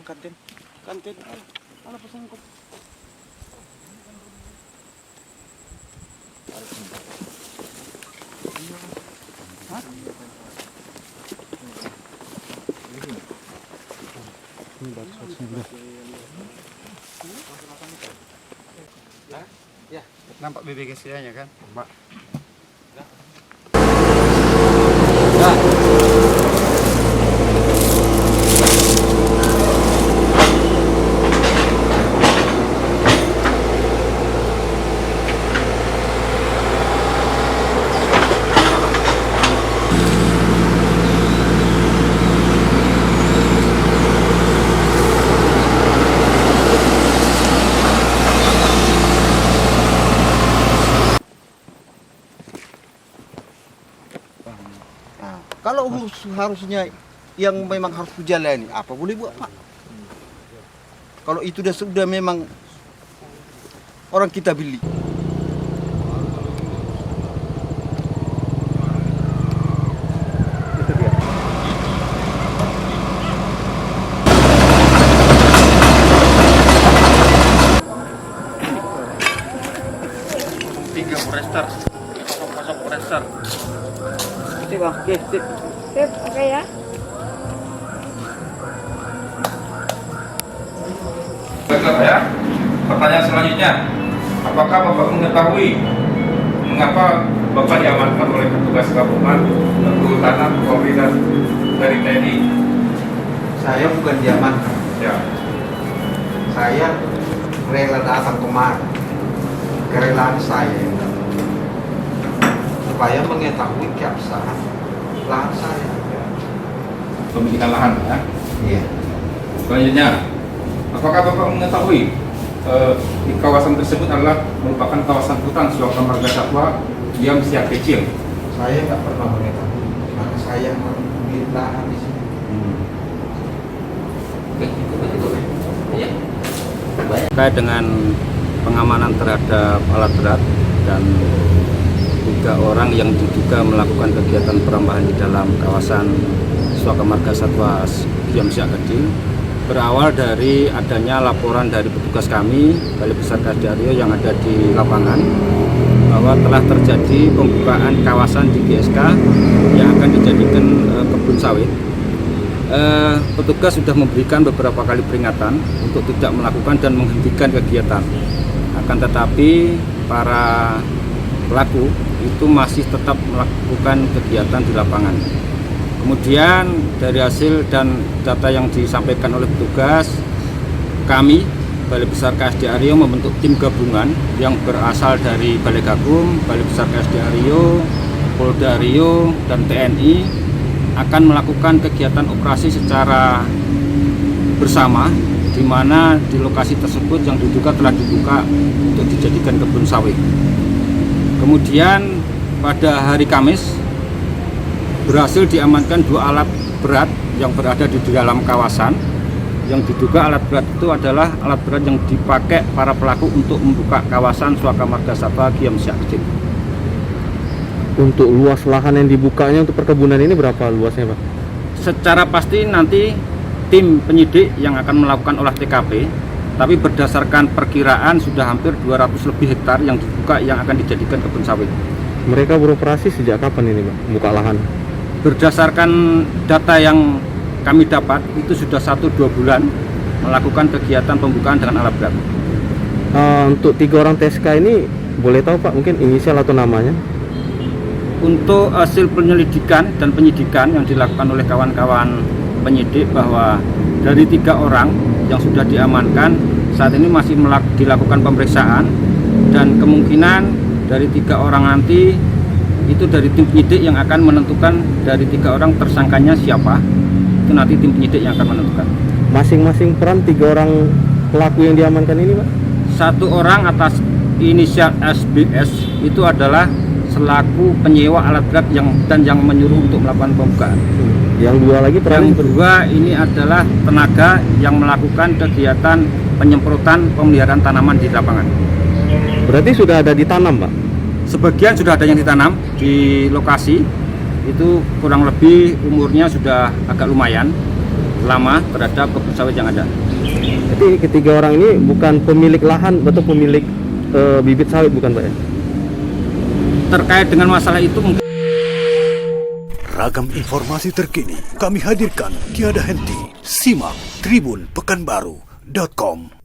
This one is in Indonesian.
kantin. Kantin. Mana pesan kok? Hah? Ini bakso sini. Ya, nampak BBGC-nya kan? Mbak. Nah, kalau harusnya yang memang harus dijalani, apa boleh buat Pak? Kalau itu sudah memang orang kita beli. Tiga Forester. Kosong Forester. Sip, Bang. Oke, sip. Sip, oke ya. Baiklah ya. Pertanyaan selanjutnya, apakah Bapak mengetahui mengapa Bapak diamankan oleh petugas gabungan kehutanan Polri dan dari TNI? Saya bukan diamankan. Ya, Saya rela datang kemari. Kerelaan saya yang datang. Supaya mengetahui keabsahan lahan saya. pemilikan lahan ya. Iya. Selanjutnya, apakah Bapak mengetahui di kawasan tersebut adalah merupakan kawasan hutan Suaka Marga Satwa yang siap kecil? Saya nggak pernah mengetahui. Maka saya harus beli lahan di sini. Terkait dengan pengamanan terhadap alat berat dan 3 orang yang diduga melakukan kegiatan perambahan di dalam kawasan Suaka Marga Satwa Giom Siak Kecil, berawal dari adanya laporan dari petugas kami Balai Besar KSDARIO yang ada di lapangan bahwa telah terjadi pembukaan kawasan di GSK yang akan dijadikan kebun sawit. Petugas sudah memberikan beberapa kali peringatan untuk tidak melakukan dan menghentikan kegiatan. Akan tetapi para pelaku itu masih tetap melakukan kegiatan di lapangan. Kemudian dari hasil dan data yang disampaikan oleh petugas, kami Balai Besar KSDARIO membentuk tim gabungan yang berasal dari Balai Gakum, Balai Besar KSDARIO, Polda Riau, dan TNI akan melakukan kegiatan operasi secara bersama, di mana di lokasi tersebut yang diduga telah dibuka untuk dijadikan kebun sawit. Kemudian pada hari Kamis berhasil diamankan 2 alat berat yang berada di dalam kawasan. Yang diduga alat berat itu adalah alat berat yang dipakai para pelaku untuk membuka kawasan Suaka Marga Satwa Giom Siak Kecil. Untuk luas lahan yang dibukanya untuk perkebunan ini berapa luasnya, Pak? Secara pasti nanti tim penyidik yang akan melakukan olah TKP, tapi berdasarkan perkiraan sudah hampir 200 lebih hektar yang dibuka yang akan dijadikan kebun sawit. Mereka beroperasi sejak kapan ini, Pak? Buka lahan? Berdasarkan data yang kami dapat, itu sudah 1-2 bulan melakukan kegiatan pembukaan dengan alat berat. Untuk 3 orang TSK ini boleh tahu, Pak, mungkin inisial atau namanya? Untuk hasil penyelidikan dan penyidikan yang dilakukan oleh kawan-kawan penyidik bahwa dari 3 orang yang sudah diamankan saat ini masih dilakukan pemeriksaan, dan kemungkinan dari 3 orang nanti itu dari tim penyidik yang akan menentukan dari 3 orang tersangkanya siapa. Itu nanti tim penyidik yang akan menentukan. Masing-masing peran 3 orang pelaku yang diamankan ini, Pak? 1 orang atas inisial SBS itu adalah selaku penyewa alat berat yang menyuruh untuk melakukan pembukaan. Yang 2 lagi peran Yang 2 ini adalah tenaga yang melakukan kegiatan penyemprotan pemeliharaan tanaman di lapangan. berarti sudah ada ditanam, Pak? Sebagian sudah ada yang ditanam di lokasi, itu kurang lebih umurnya sudah agak lumayan, lama terhadap kebun sawit yang ada. Jadi ketiga orang ini bukan pemilik lahan atau pemilik bibit sawit, bukan Pak ya? Terkait dengan masalah itu mungkin Ragam informasi terkini kami hadirkan tiada henti. Simak tribunpekanbaru.com.